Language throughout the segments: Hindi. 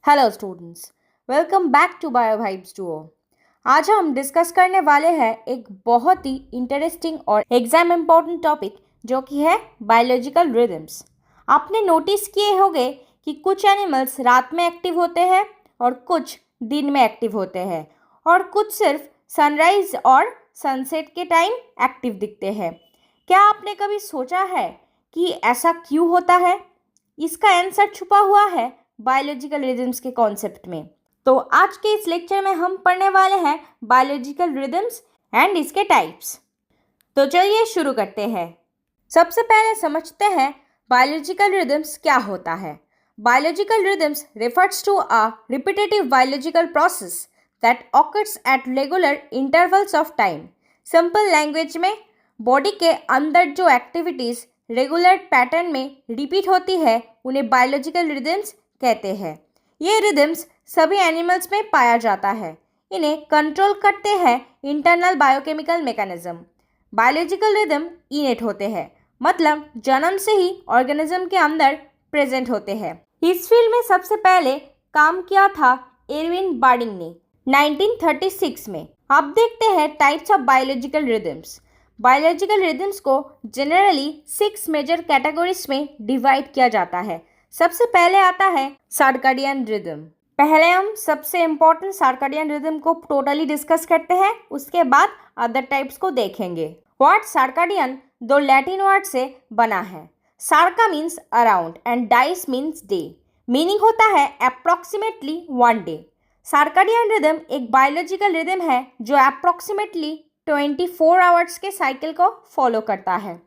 Hello students, welcome back to Bio Vibes Duo. आज हम डिस्कस करने वाले हैं एक बहुत ही इंटरेस्टिंग और एग्जाम इम्पोर्टेंट टॉपिक जो कि है बायोलॉजिकल रिदम्स। आपने नोटिस किए होंगे कि कुछ एनिमल्स रात में एक्टिव होते हैं और कुछ दिन में एक्टिव होते हैं और कुछ सिर्फ सनराइज और सनसेट के टाइम एक्टिव दिखते हैं। क्या आपने कभी सोचा है कि ऐसा क्यों होता है? इसका आंसर छुपा हुआ है बायोलॉजिकल रिदम्स के कॉन्सेप्ट में। तो आज के इस लेक्चर में हम पढ़ने वाले हैं बायोलॉजिकल रिदम्स एंड इसके टाइप्स। तो चलिए शुरू करते हैं। सबसे पहले समझते हैं बायोलॉजिकल रिदम्स क्या होता है। Biological rhythms refers to a repetitive biological process that occurs at regular intervals of time. Simple language में बॉडी के अंदर जो एक्टिविटीज़ रेगुलर पैटर्न में रिपीट होती है उन्हें बायोलॉजिकल रिदम्स कहते हैं। ये रिदम्स सभी एनिमल्स में पाया जाता है। इन्हें कंट्रोल करते हैं internal biochemical mechanism. Biological rhythm इनेट होते हैं, मतलब जन्म से ही ऑर्गेनिज्म के अंदर प्रेजेंट होते हैं। इस फील्ड में सबसे पहले काम किया था एरविन बार्डिंग ने 1936 में। अब देखते हैं types of biological rhythms. Biological rhythms को जनरली 6 मेजर कैटेगरीज में डिवाइड किया जाता है। सबसे पहले आता है सर्काडियन रिदम। पहले हम सबसे इम्पोर्टेंट सर्काडियन रिदम को टोटली डिस्कस करते हैं, उसके बाद अदर टाइप्स को देखेंगे। वर्ड सर्काडियन दो लैटिन वर्ड से बना है। Circa means around and dies means day. Meaning होता है अप्रॉक्सीमेटली 1 डे। सर्काडियन रिदम एक बायोलॉजिकल रिदम है जो अप्रॉक्सीमेटली 24 आवर्स के साइकिल को फॉलो करता है।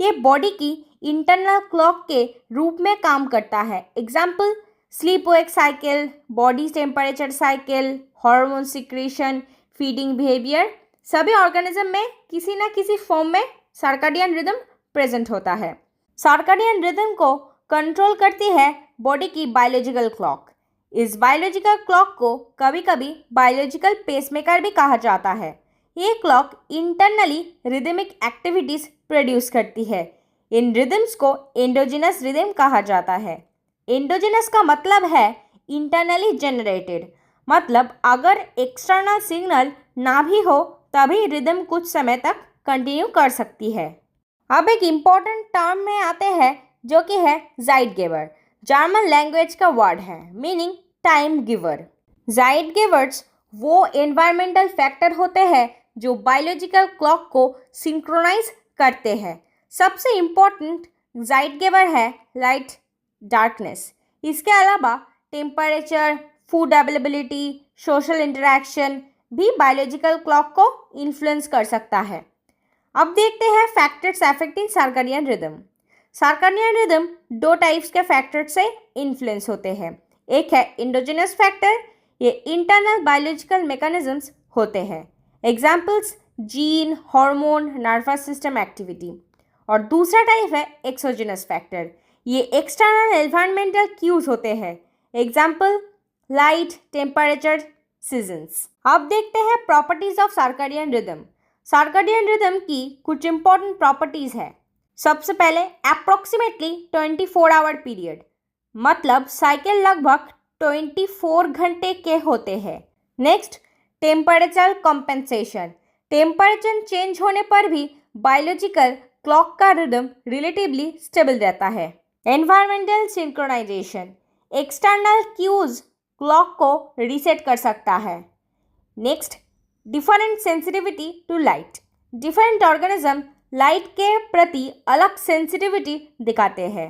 ये बॉडी की इंटरनल क्लॉक के रूप में काम करता है। Example sleep wake cycle, body temperature cycle, hormone secretion, feeding behaviour, सभी ऑर्गेनिज्म में किसी न किसी फॉर्म में सर्काडियन रिदम प्रेजेंट होता है। सर्काडियन रिदम को कंट्रोल करती है बॉडी की बायोलॉजिकल क्लॉक। इस बायोलॉजिकल क्लॉक को कभी कभी बायोलॉजिकल पेसमेकर भी कहा जाता है। ये clock internally rhythmic activities produce करती है। इन रिदम्स को एंडोजिनस रिदम कहा जाता है। एंडोजिनस का मतलब है इंटरनली जनरेटेड, मतलब अगर एक्सटर्नल सिग्नल ना भी हो तभी रिदम कुछ समय तक कंटिन्यू कर सकती है। अब एक इम्पॉर्टेंट टर्म में आते हैं जो कि है ज़ाइटगेबर। जर्मन लैंग्वेज का वर्ड है, मीनिंग टाइम गिवर। ज़ाइटगेबर्स वो एनवायरमेंटल फैक्टर होते हैं जो बायोलॉजिकल क्लॉक को सिंक्रोनाइज करते हैं। सबसे इम्पोर्टेंट ज़ाइटगेबर है लाइट, डार्कनेस। इसके अलावा temperature, food availability, social interaction भी बायोलॉजिकल क्लॉक को इन्फ्लुएंस कर सकता है। अब देखते हैं factors affecting circadian rhythm. Circadian rhythm 2 types के फैक्टर से इन्फ्लुएंस होते हैं। एक है इंडोजिनस फैक्टर, ये इंटरनल बायोलॉजिकल मैकेनिज्म्स होते हैं। Examples gene, hormone, nervous system activity. और दूसरा टाइप है एक्सोजिनस फैक्टर, ये एक्सटर्नल एनवायरमेंटल क्यूज होते हैं। Example light, temperature, seasons. अब देखते हैं properties of circadian rhythm. Circadian rhythm की कुछ इंपॉर्टेंट प्रॉपर्टीज है। सबसे पहले अप्रॉक्सीमेटली 24 आवर पीरियड, मतलब साइकिल लगभग 24 घंटे के होते हैं। Next, temperature compensation. Temperature change होने पर भी बायोलॉजिकल क्लॉक का रिदम रिलेटिवली स्टेबल रहता है। Environmental synchronisation, external cues clock को रीसेट कर सकता है। Next, different sensitivity to light. Different organism light के प्रति अलग सेंसिटिविटी दिखाते हैं।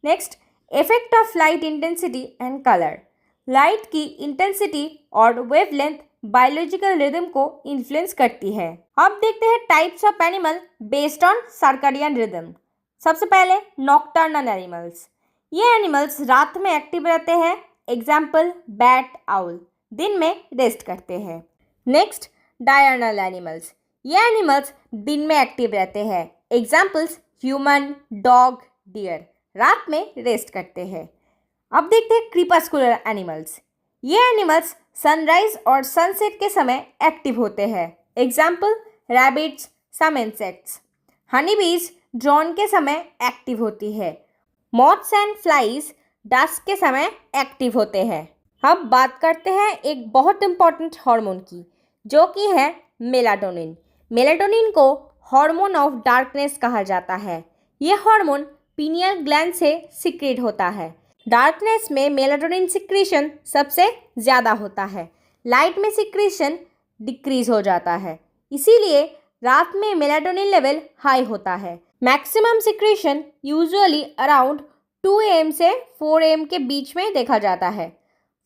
Next, effect of light intensity and colour. Light की इंटेंसिटी और वेवलेंथ बायोलॉजिकल रिदम को इन्फ्लुएंस करती है। अब देखते हैं types of animal based on circadian rhythm. सबसे पहले नॉकटर्नल एनिमल्स। ये एनिमल्स रात में एक्टिव रहते हैं। Example bat, owl. दिन में रेस्ट करते हैं। Next, diurnal animals. ये एनिमल्स दिन में एक्टिव रहते हैं। Examples human, dog, deer. रात में रेस्ट करते हैं। अब देखते हैं क्रीपस्कुलर एनिमल्स। ये एनिमल्स सनराइज और सनसेट के समय एक्टिव होते हैं। Example rabbits, some insects. Honey bees drone के समय एक्टिव होती है। मॉथ्स एंड फ्लाइज डस्क के समय एक्टिव होते हैं। अब बात करते हैं एक बहुत इम्पॉर्टेंट हार्मोन की, जो कि है मेलाटोनिन। मेलाटोनिन को हार्मोन ऑफ डार्कनेस कहा जाता है। ये हार्मोन पीनियल ग्लैंड से सिक्रेट होता है। डार्कनेस में मेलाटोनिन सिक्रीशन सबसे ज़्यादा होता है, लाइट में सिक्रीशन डिक्रीज हो जाता है। इसीलिए रात में मेलाटोनिन लेवल हाई होता है। Maximum secretion usually around 2 AM से 4 AM के बीच में देखा जाता है।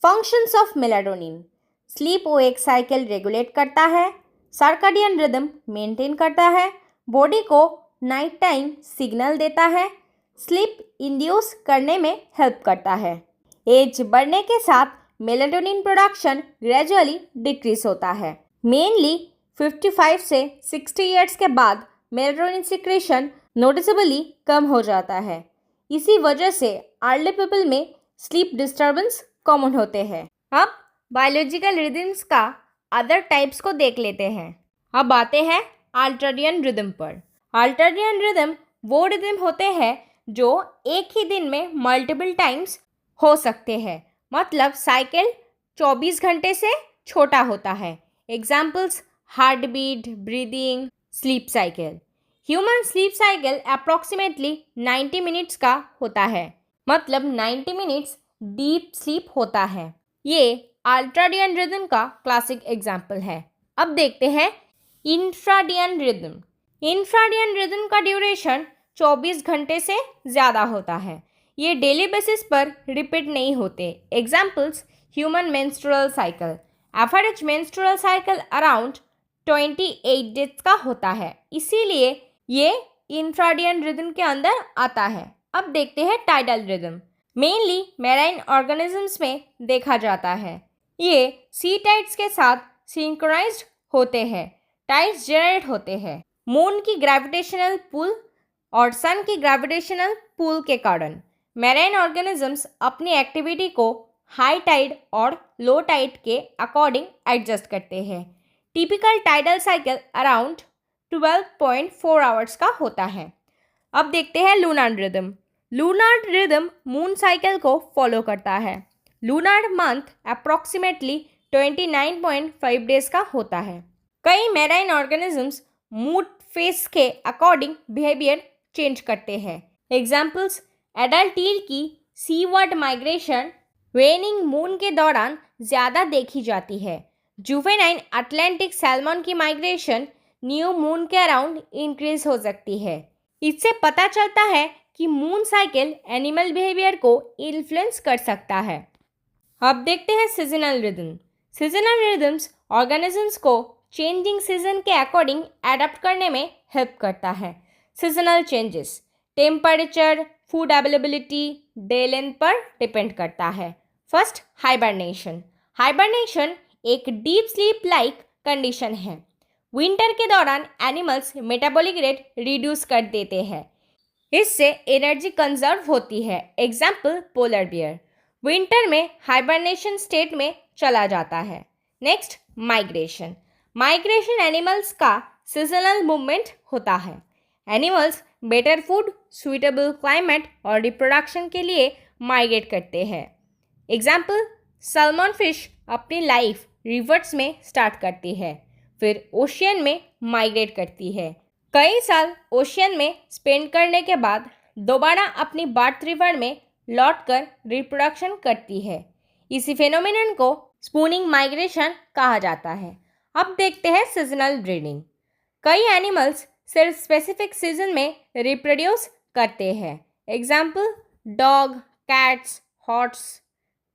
Functions of melatonin: sleep wake cycle regulate करता है, सर्काडियन रिदम मेंटेन करता है, बॉडी को नाइट टाइम सिग्नल देता है, स्लीप इंड्यूस करने में हेल्प करता है। एज बढ़ने के साथ मेलाटोनिन प्रोडक्शन ग्रेजुअली डिक्रीज होता है। मेनली 55 से 60 ईयर्स के बाद मेलाटोनिन सिक्रेशन नोटिसेबली कम हो जाता है। इसी वजह से अर्ली पीपल में स्लीप डिस्टर्बेंस कॉमन होते हैं। अब बायोलॉजिकल रिदम्स का अदर टाइप्स को देख लेते हैं। अब आते हैं अल्ट्राडियन रिदम पर। अल्ट्राडियन रिदम वो रिदम होते हैं जो एक ही दिन में मल्टीपल टाइम्स हो सकते हैं, मतलब साइकिल 24 घंटे से छोटा होता है। Examples: heart beat, breathing, sleep cycle. Human sleep cycle approximately 90 minutes का होता है, मतलब 90 मिनट्स डीप स्लीप होता है। ये अल्ट्राडियन रिदम का क्लासिक एग्जाम्पल है। अब देखते हैं इंफ्राडियन रिदम। इंफ्राडियन रिदम का ड्यूरेशन 24 घंटे से ज़्यादा होता है। ये डेली बेसिस पर रिपीट नहीं होते। Examples: human menstrual cycle. Average menstrual cycle around 28 days का होता है, इसीलिए ये इंफ्राडियन रिदम के अंदर आता है। अब देखते हैं tidal rhythm. Mainly marine organisms में देखा जाता है। ये सी टाइड्स के साथ सिंक्रोनाइज्ड होते हैं। टाइड्स जनरेट होते हैं मून की ग्रेविटेशनल पुल और सन की ग्रेविटेशनल पुल के कारण। मैराइन ऑर्गेनिजम्स अपनी एक्टिविटी को हाई टाइड और लो टाइड के अकॉर्डिंग एडजस्ट करते हैं। Typical tidal cycle around 12.4 hours का होता है। अब देखते हैं lunar rhythm. Lunar rhythm moon cycle को फॉलो करता है। लूनार मंथ अप्रॉक्सीमेटली 29.5 डेज का होता है। कई मैराइन ऑर्गेनिजम्स मूड फेस के अकॉर्डिंग बिहेवियर चेंज करते हैं। एग्जाम्पल्स: एडल्ट ईल की सीवर्ड माइग्रेशन वेनिंग मून के दौरान ज़्यादा देखी जाती है। जुवेनाइन अटलांटिक सैल्मन की माइग्रेशन न्यू मून के अराउंड इंक्रीज हो सकती है। इससे पता चलता है कि मून साइकिल एनिमल बिहेवियर को इन्फ्लुएंस कर सकता है। अब देखते हैं seasonal rhythm. Seasonal rhythms organisms को चेंजिंग सीजन के अकॉर्डिंग एडाप्ट करने में हेल्प करता है। Seasonal changes temperature, food availability, day length पर डिपेंड करता है। First, hibernation. हाइबरनेशन एक डीप स्लीप लाइक कंडीशन है। विंटर के दौरान एनिमल्स मेटाबॉलिक रेट रिड्यूस कर देते हैं, इससे एनर्जी कंजर्व होती है। एग्जाम्पल: पोलर बियर विंटर में हाइबरनेशन स्टेट में चला जाता है। Next, migration. माइग्रेशन एनिमल्स का सीजनल मूवमेंट होता है। Animals better food, suitable climate और रिप्रोडक्शन के लिए माइग्रेट करते हैं। एग्जाम्पल: सैल्मन फिश अपनी लाइफ रिवर्स में स्टार्ट करती है, फिर ओशियन में माइग्रेट करती है। कई साल ओशियन में स्पेंड करने के बाद दोबारा अपनी बर्थ रिवर में लौटकर रिप्रोडक्शन करती है। इसी फेनोमेनन को स्पूनिंग माइग्रेशन कहा जाता है। अब देखते हैं सीजनल ब्रीडिंग। कई एनिमल्स सिर्फ स्पेसिफिक सीजन में रिप्रोड्यूस करते हैं। Example: dog, cats, horse,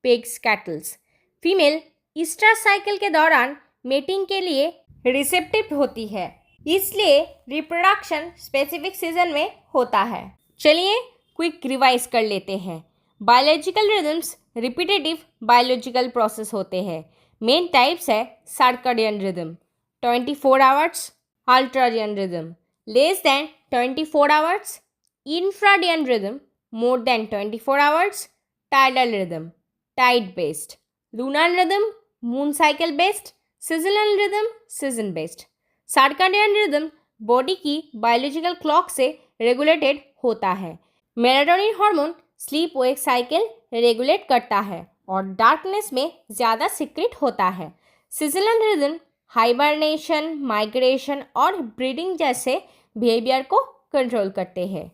pigs, kettles. Female Easter cycle के दौरान मेटिंग के लिए रिसेप्टिव होती है, इसलिए रिप्रोडक्शन स्पेसिफिक सीजन में होता है। चलिए क्विक रिवाइज कर लेते हैं। Biological rhythms repetitive biological process होते हैं। मेन टाइप्स है circadian rhythm 24 hours, ultradian rhythm less than 24 hours, infradian rhythm more than 24 hours, tidal rhythm tide based, lunar rhythm moon cycle based, seasonal rhythm season based. Circadian rhythm body की बायोलॉजिकल क्लॉक से रेगुलेटेड होता है। Melatonin hormone sleep wake cycle regulate करता है और डार्कनेस में ज़्यादा सीक्रेट होता है। सीजनल रिदम हाइबरनेशन, माइग्रेशन और ब्रीडिंग जैसे बिहेवियर को कंट्रोल करते हैं।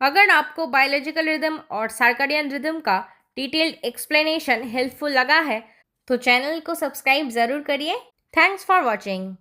अगर आपको बायोलॉजिकल रिदम और सर्कैडियन रिदम का डिटेल्ड एक्सप्लेनेशन हेल्पफुल लगा है तो चैनल को सब्सक्राइब ज़रूर करिए। Thanks for watching.